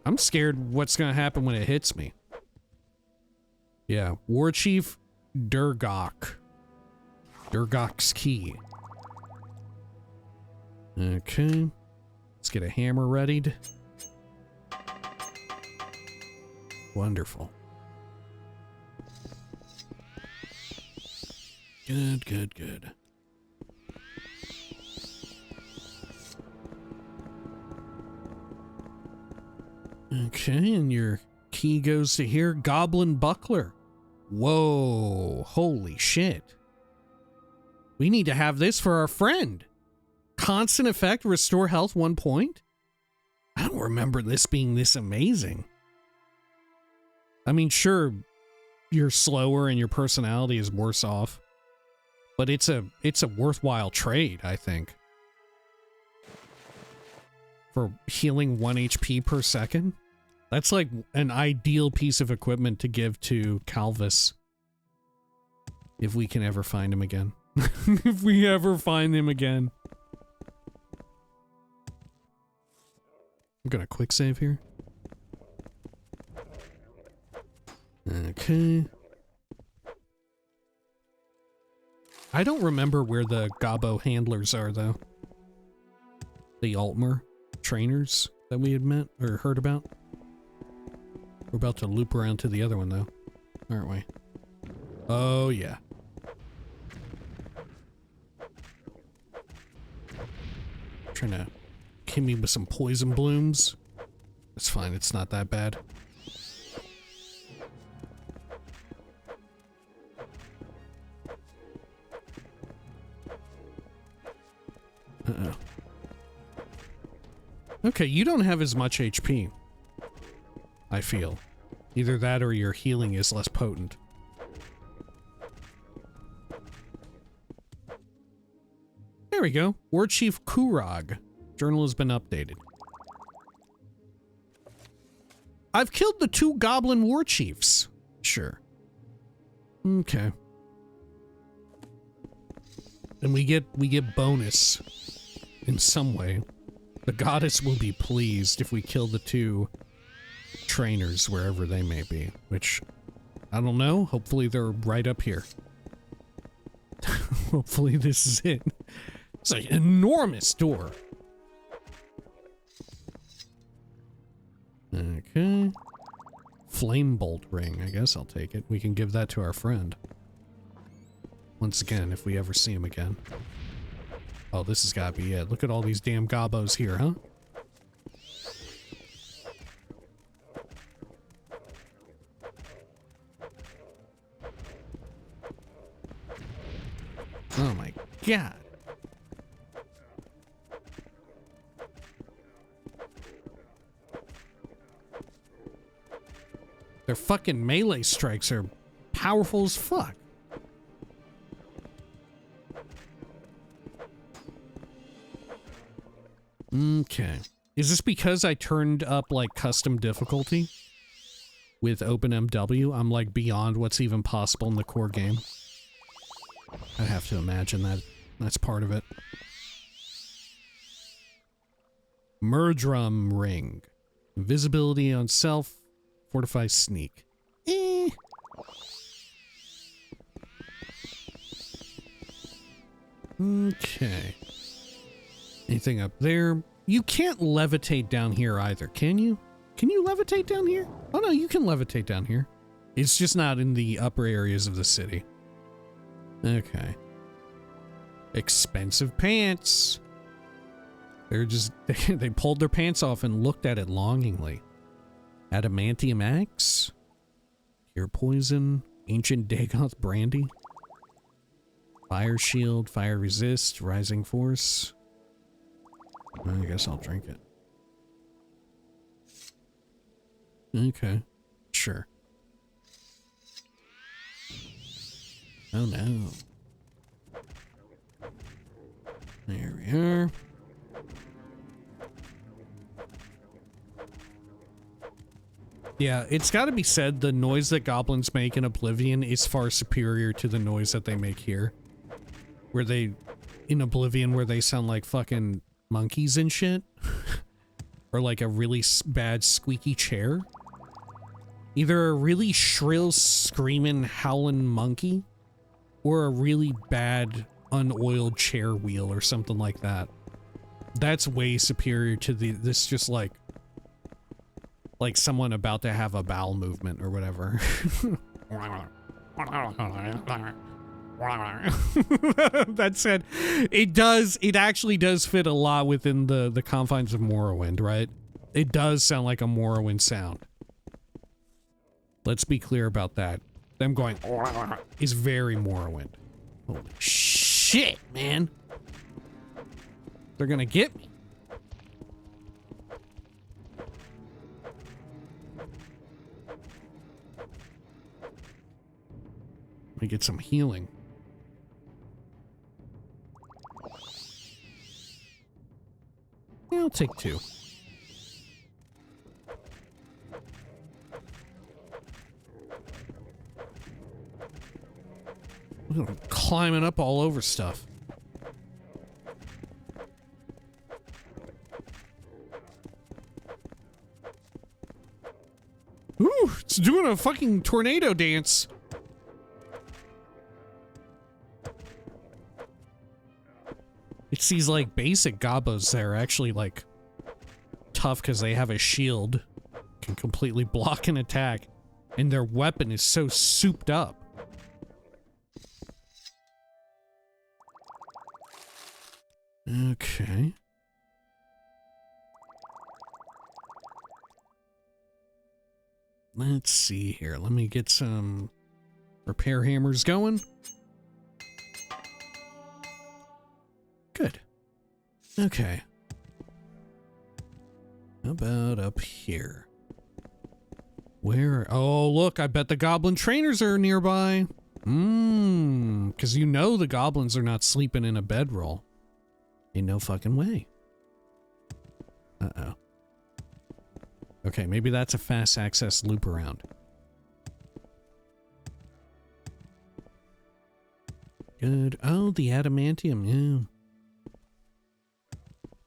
I'm scared what's gonna happen when it hits me. Yeah. War Chief Durgok. Durgok's key. Okay. Let's get a hammer readied. Wonderful. Good, good, good. Okay, and your key goes to here. Goblin Buckler. Whoa, holy shit. We need to have this for our friend. Constant effect, restore health 1 point? I don't remember this being this amazing. I mean, sure, you're slower and your personality is worse off, but it's a worthwhile trade, I think. For healing 1 HP per second? That's like an ideal piece of equipment to give to Calvis. If we can ever find him again. If we ever find him again. I'm gonna quick save here. Okay. I don't remember where the Gobbo handlers are, though. The Altmer trainers that we had met or heard about. We're about to loop around to the other one, though, aren't we? Oh, yeah. Trying to hit me with some poison blooms. It's fine, it's not that bad. Uh-oh. Okay, you don't have as much HP. I feel. Either that or your healing is less potent. There we go. War Chief Kurag. Journal has been updated. I've killed the 2 goblin war chiefs. Sure. Okay. And we get bonus in some way. The goddess will be pleased if we kill the 2 trainers wherever they may be, which I don't know. Hopefully they're right up here. Hopefully this is it. It's an enormous door. Okay. Flame bolt ring. I guess I'll take it. We can give that to our friend. Once again, if we ever see him again. Oh, this has got to be it. Look at all these damn gobbos here, huh? Oh my god. Their fucking melee strikes are powerful as fuck. Okay. Is this because I turned up like custom difficulty with OpenMW? I'm like beyond what's even possible in the core game. I have to imagine that that's part of it. Murdrum ring. Invisibility on self. Fortify sneak. Okay. Anything up there? You can't levitate down here either, can you? Can you levitate down here? Oh no, you can levitate down here. It's just not in the upper areas of the city. Okay. Expensive pants. They're just, they pulled their pants off and looked at it longingly. Adamantium axe. Ear poison. Ancient Dagoth brandy. Fire shield. Fire resist. Rising force. I guess I'll drink it. Okay. Sure. Oh no. There we are. Yeah, it's got to be said, the noise that goblins make in Oblivion is far superior to the noise that they make here. Where they, in Oblivion, where they sound like fucking monkeys and shit. Or like a really bad squeaky chair. Either a really shrill, screaming, howling monkey, or a really bad, unoiled chair wheel or something like that. That's way superior to this just like someone about to have a bowel movement or whatever. That said, it actually does fit a lot within the confines of Morrowind, right? It does sound like a Morrowind sound. Let's be clear about that. Them going is very Morrowind. Holy shit, man. They're gonna get me. Let me get some healing. Yeah, I'll take 2. I'm climbing up all over stuff. Ooh, it's doing a fucking tornado dance. It's these like basic gobos that are actually like tough because they have a shield, can completely block an attack, and their weapon is so souped up. Okay. Let's see here. Let me get some repair hammers going. Good. Okay. How about up here? Where? Oh, look, I bet the goblin trainers are nearby. Because you know the goblins are not sleeping in a bedroll. Ain't no fucking way. Uh-oh. Okay, maybe that's a fast access loop around. good. Oh, the adamantium, yeah.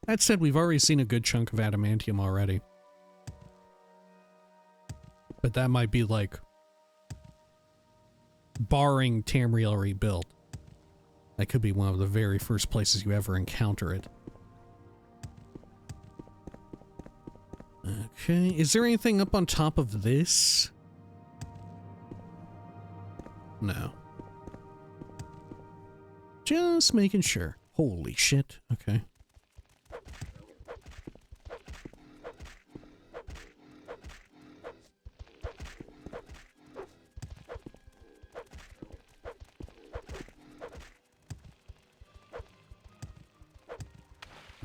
That said, we've already seen a good chunk of adamantium already. But that might be like barring Tamriel Rebuilt. That could be one of the very first places you ever encounter it. Okay, is there anything up on top of this? No. Just making sure. Holy shit, okay.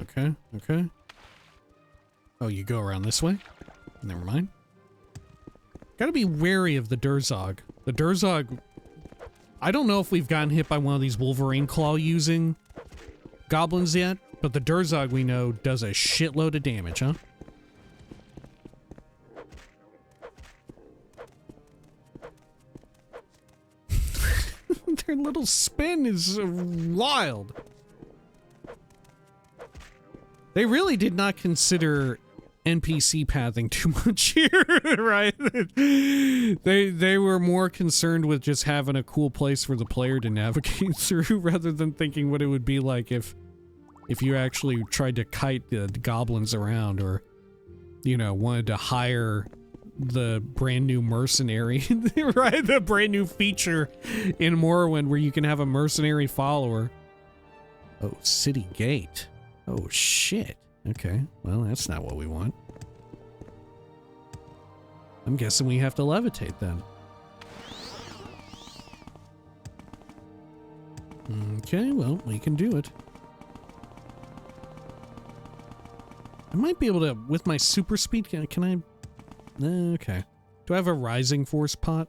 Okay, okay. Oh, you go around this way? Never mind. Gotta be wary of the Durzog. The Durzog... I don't know if we've gotten hit by one of these Wolverine Claw using goblins yet, but the Durzog we know does a shitload of damage, huh? Their little spin is wild. They really did not consider NPC pathing too much here, right? They were more concerned with just having a cool place for the player to navigate through rather than thinking what it would be like if you actually tried to kite the goblins around or, you know, wanted to hire the brand new mercenary, right? The brand new feature in Morrowind where you can have a mercenary follower. Oh, city gate. Oh, shit. Okay, well, that's not what we want. I'm guessing we have to levitate then. Okay, well, we can do it. I might be able to, with my super speed, can I? Okay. Do I have a rising force pot?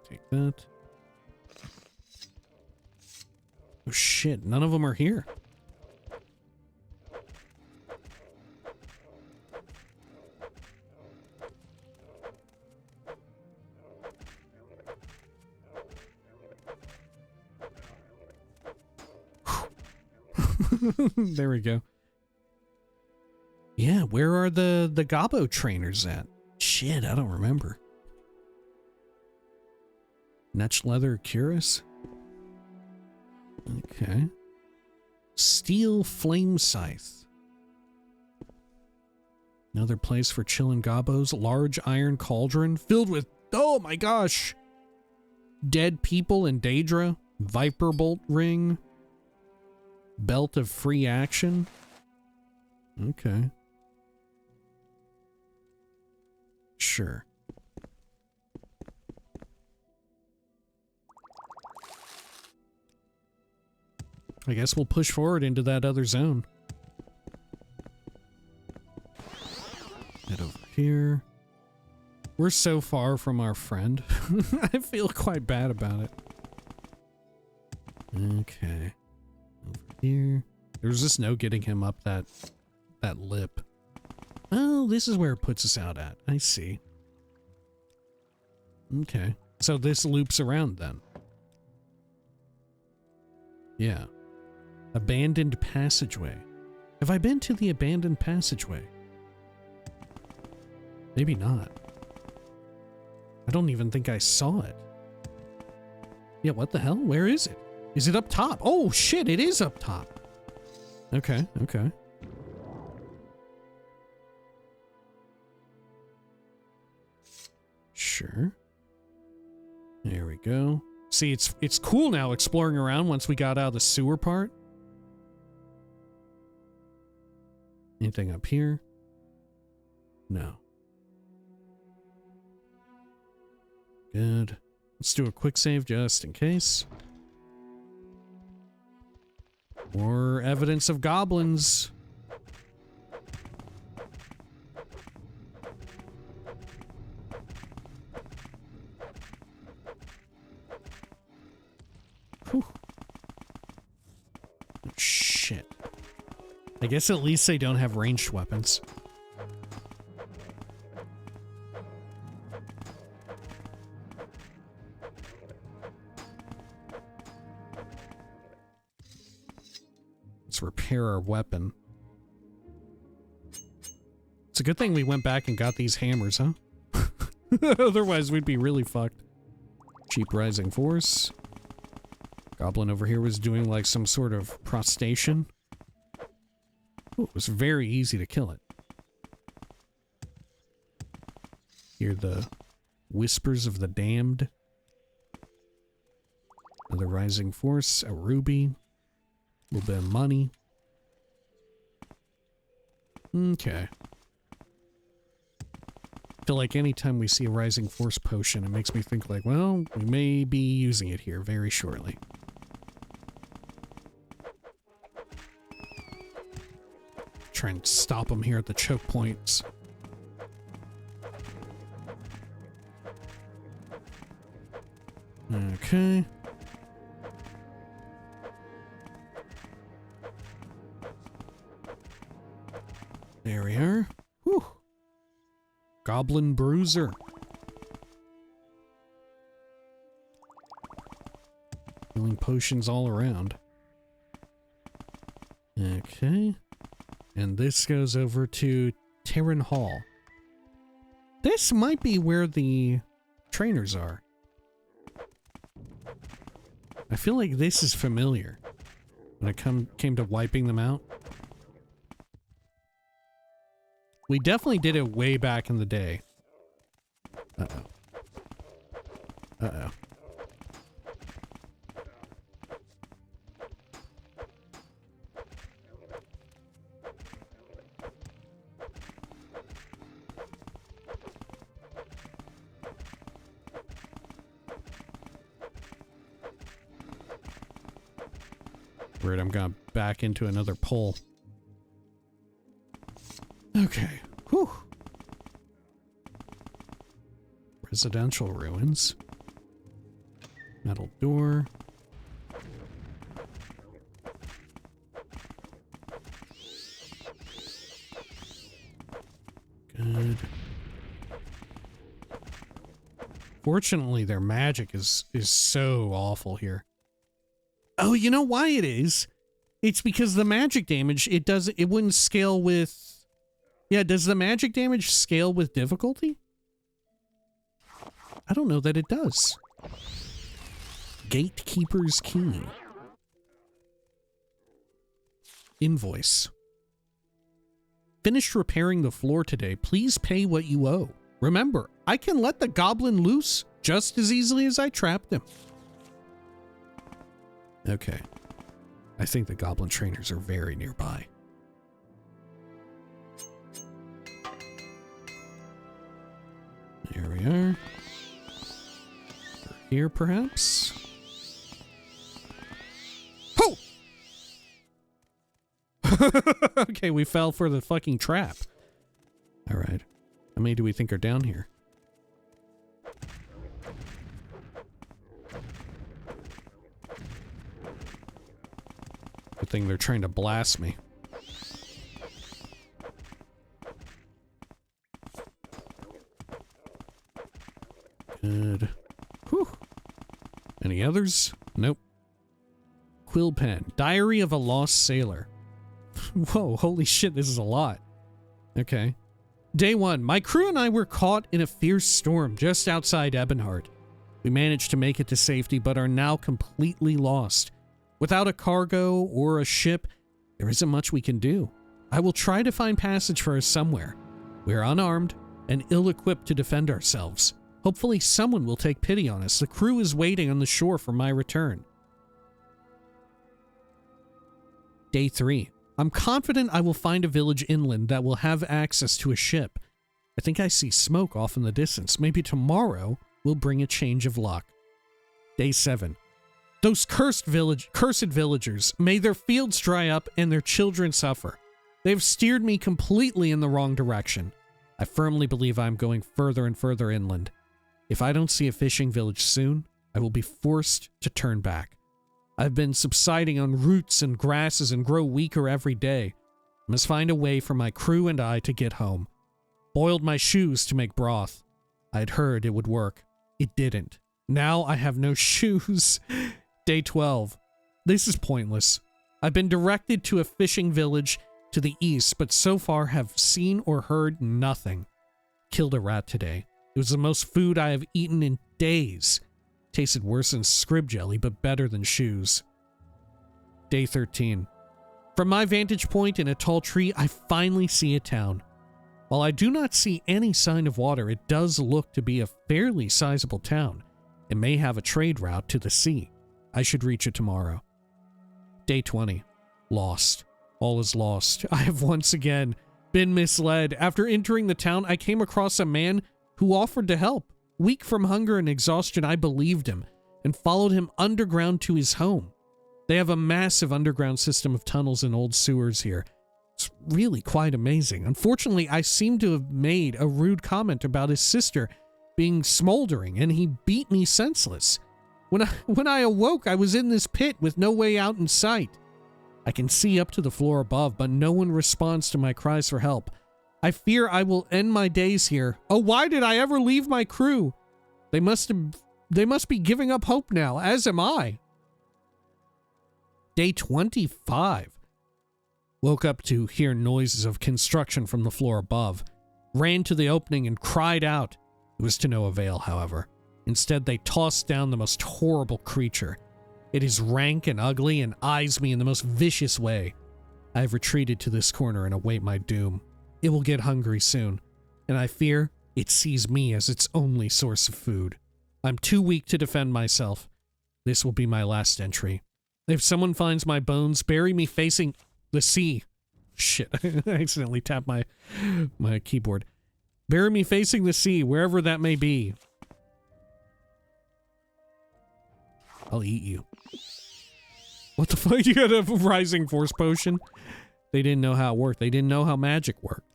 Take that. Oh shit, none of them are here. There we go. Yeah, where are the Gobbo trainers at? Shit, I don't remember. Netch leather cuirass? Okay. Steel flame scythe. Another place for chilling gobbos. Large iron cauldron filled with, oh my gosh, dead people in Daedra. Viper bolt ring. Belt of free action. Okay. Sure. I guess we'll push forward into that other zone. Head over here. We're so far from our friend. I feel quite bad about it. Okay. Over here. There's just no getting him up that lip. Oh, this is where it puts us out at. I see. Okay. So this loops around then. Yeah. Abandoned passageway. Have I been to the abandoned passageway? Maybe not. I don't even think I saw it. Yeah, what the hell? Where is it? Is it up top? Oh shit, it is up top. Okay, okay. Sure. There we go. See, it's cool now exploring around once we got out of the sewer part. Anything up here? No. Good. Let's do a quick save just in case. More evidence of goblins. Whew. Oh, shit. I guess at least they don't have ranged weapons. Let's repair our weapon. It's a good thing we went back and got these hammers, huh? Otherwise, we'd be really fucked. Cheap rising force. Goblin over here was doing like some sort of prostration. Ooh, it was very easy to kill it. Hear the whispers of the damned. Another rising force, a ruby, a little bit of money. Okay. I feel like anytime we see a rising force potion, it makes me think like, well, we may be using it here very shortly. Try and stop them here at the choke points. Okay. There we are. Whew. Goblin Bruiser. Healing potions all around. Okay. And this goes over to Terran Hall. This might be where the trainers are. I feel like this is familiar when it came to wiping them out. We definitely did it way back in the day. Uh-oh. Uh-oh. Weird, I'm gonna back into another pole. Okay. Whew. Residential ruins. Metal door. Good. Fortunately, their magic is so awful here. Oh, you know why it is? It's because the magic damage, it wouldn't scale with... Yeah, does the magic damage scale with difficulty? I don't know that it does. Gatekeeper's Key. Invoice. Finished repairing the floor today. Please pay what you owe. Remember, I can let the goblin loose just as easily as I trapped him. Okay. I think the goblin trainers are very nearby. Here we are. Here, perhaps? Oh! Okay, we fell for the fucking trap. Alright. How many do we think are down here? Good thing they're trying to blast me. Good. Whew. Any others? Nope. Quill pen. Diary of a Lost Sailor. Whoa, holy shit, this is a lot. Okay. Day 1. My crew and I were caught in a fierce storm just outside Ebonheart. We managed to make it to safety, but are now completely lost. Without a cargo or a ship, there isn't much we can do. I will try to find passage for us somewhere. We are unarmed and ill-equipped to defend ourselves. Hopefully someone will take pity on us. The crew is waiting on the shore for my return. Day 3. I'm confident I will find a village inland that will have access to a ship. I think I see smoke off in the distance. Maybe tomorrow will bring a change of luck. Day 7. Those cursed villagers, may their fields dry up and their children suffer. They have steered me completely in the wrong direction. I firmly believe I am going further and further inland. If I don't see a fishing village soon, I will be forced to turn back. I've been subsiding on roots and grasses and grow weaker every day. I must find a way for my crew and I to get home. Boiled my shoes to make broth. I'd heard it would work. It didn't. Now I have no shoes. Day 12. This is pointless. I've been directed to a fishing village to the east, but so far have seen or heard nothing. Killed a rat today. It was the most food I have eaten in days. Tasted worse than scrib jelly, but better than shoes. Day 13. From my vantage point in a tall tree, I finally see a town. While I do not see any sign of water, it does look to be a fairly sizable town. It may have a trade route to the sea. I should reach it tomorrow. Day 20. Lost. All is lost. I have once again been misled. After entering the town, I came across a man who offered to help. Weak from hunger and exhaustion, I believed him and followed him underground to his home. They have a massive underground system of tunnels and old sewers here. It's really quite amazing. Unfortunately, I seem to have made a rude comment about his sister being smoldering, and he beat me senseless. When I awoke, I was in this pit with no way out in sight. I can see up to the floor above, but no one responds to my cries for help. I fear I will end my days here. Oh, why did I ever leave my crew? They must be giving up hope now, as am I. Day 25. Woke up to hear noises of construction from the floor above. Ran to the opening and cried out. It was to no avail, however. Instead, they tossed down the most horrible creature. It is rank and ugly and eyes me in the most vicious way. I have retreated to this corner and await my doom. It will get hungry soon, and I fear it sees me as its only source of food. I'm too weak to defend myself. This will be my last entry. If someone finds my bones, bury me facing the sea. Shit, I accidentally tapped my keyboard. Bury me facing the sea, wherever that may be. I'll eat you. What the fuck? You got a rising force potion? They didn't know how it worked. They didn't know how magic worked.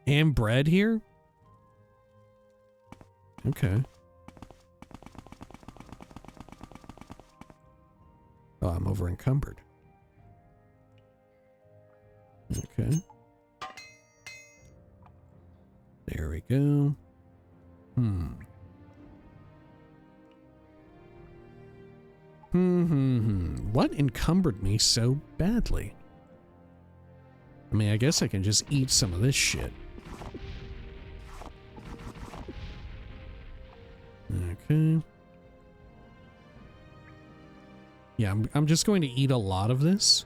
And bread here? Okay. Oh, I'm over encumbered. Okay. There we go. What encumbered me so badly? I mean, I guess I can just eat some of this shit. Okay. Yeah, I'm just going to eat a lot of this.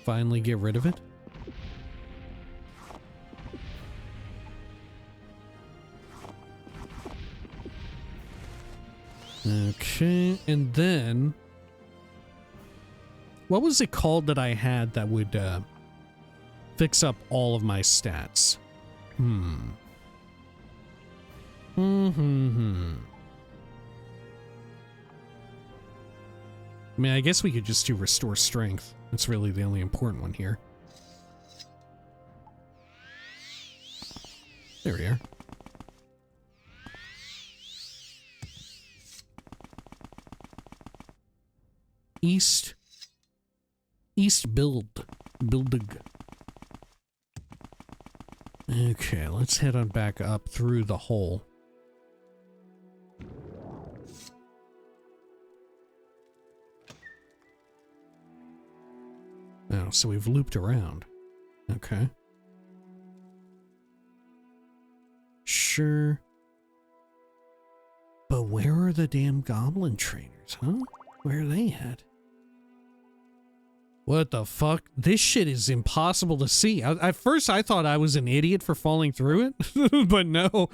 Finally get rid of it. Okay, and then what was it called that I had that would fix up all of my stats? I mean, I guess we could just do restore strength. That's really the only important one here. There we are. East building. Okay, let's head on back up through the hole. Oh, so we've looped around. Okay. Sure. But where are the damn goblin trainers, huh? Where are they at? What the fuck? This shit is impossible to see. At first, I thought I was an idiot for falling through it. But no,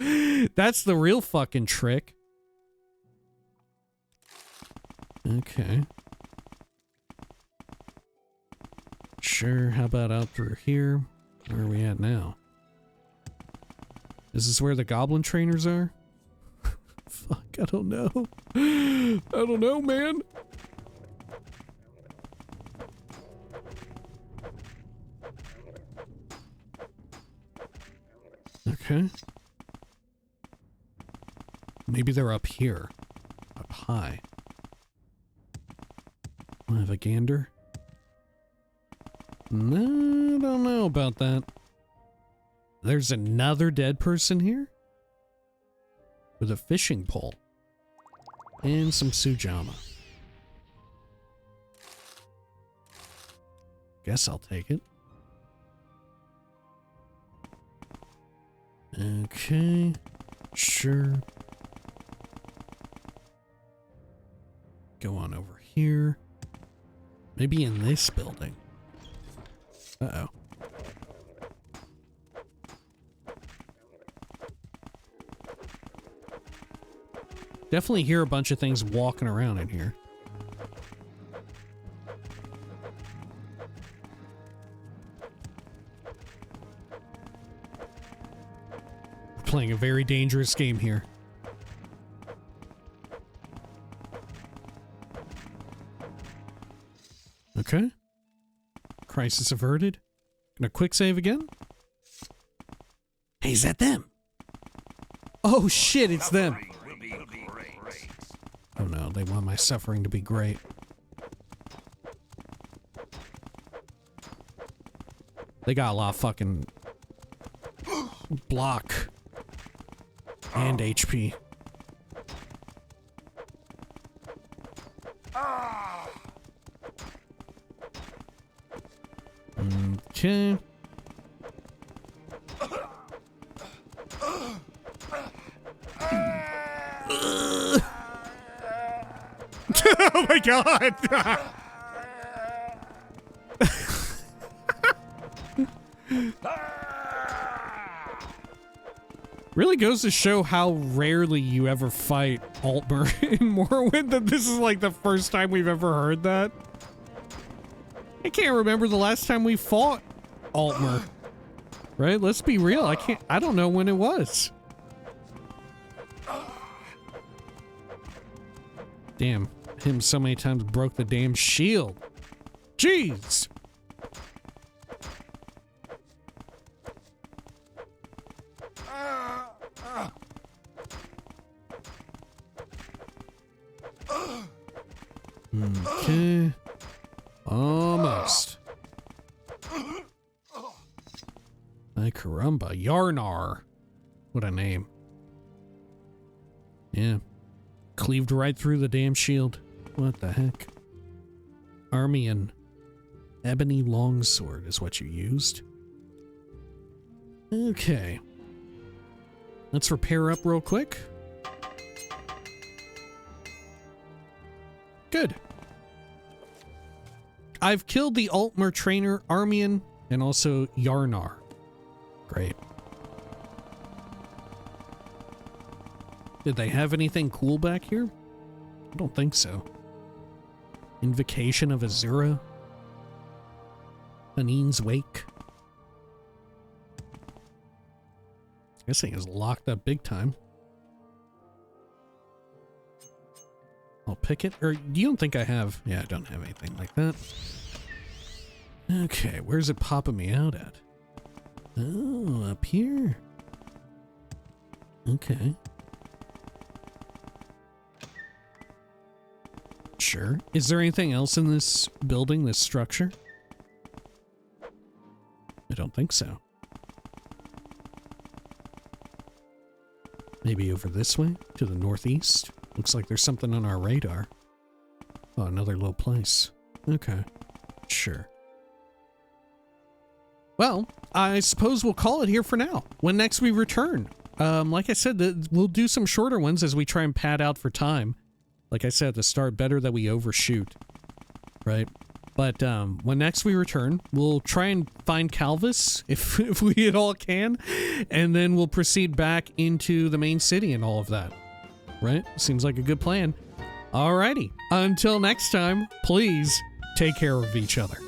that's the real fucking trick. Okay. Sure, how about out through here? Where are we at now? Is this where the goblin trainers are? Fuck, I don't know. I don't know, man. Okay. Maybe they're up here. Up high. I have a gander. No, I don't know about that. There's another dead person here? With a fishing pole. And some Sujama. Guess I'll take it. Okay. Sure. Go on over here. Maybe in this building. Uh-oh. Definitely hear a bunch of things walking around in here. We're playing a very dangerous game here. Okay. Crisis averted. Gonna quick save again. Hey, is that them? Oh shit, it's them. Oh no, they want my suffering to be great. They got a lot of fucking block and HP. Okay. Oh my god! Really goes to show how rarely you ever fight Altmer in Morrowind, that this is like the first time we've ever heard that. I can't remember the last time we fought Altmer. Right? Let's be real. I don't know when it was. Damn. Him so many times broke the damn shield. Jeez. Okay. Almost. Ay caramba. Yarnar. What a name. Yeah. Cleaved right through the damn shield. What the heck? Armian. Ebony longsword is what you used. Okay. Let's repair up real quick. Good. I've killed the Altmer trainer, Armian, and also Yarnar. Great. Did they have anything cool back here? I don't think so. Invocation of Azura? Hanine's Wake? This thing is locked up big time. I'll pick it. Or you don't think I have? Yeah, I don't have anything like that. Okay, where's it popping me out at? Oh, up here. Okay. Sure. Is there anything else in this building, this structure? I don't think so. Maybe over this way, to the northeast. Looks like there's something on our radar. Oh, another little place. Okay. Sure. Well, I suppose we'll call it here for now. When next we return. Like I said, we'll do some shorter ones as we try and pad out for time. Like I said at the start, better that we overshoot. Right? But when next we return, we'll try and find Calvis, if we at all can. And then we'll proceed back into the main city and all of that. Right? Seems like a good plan. Alrighty. Until next time, please take care of each other.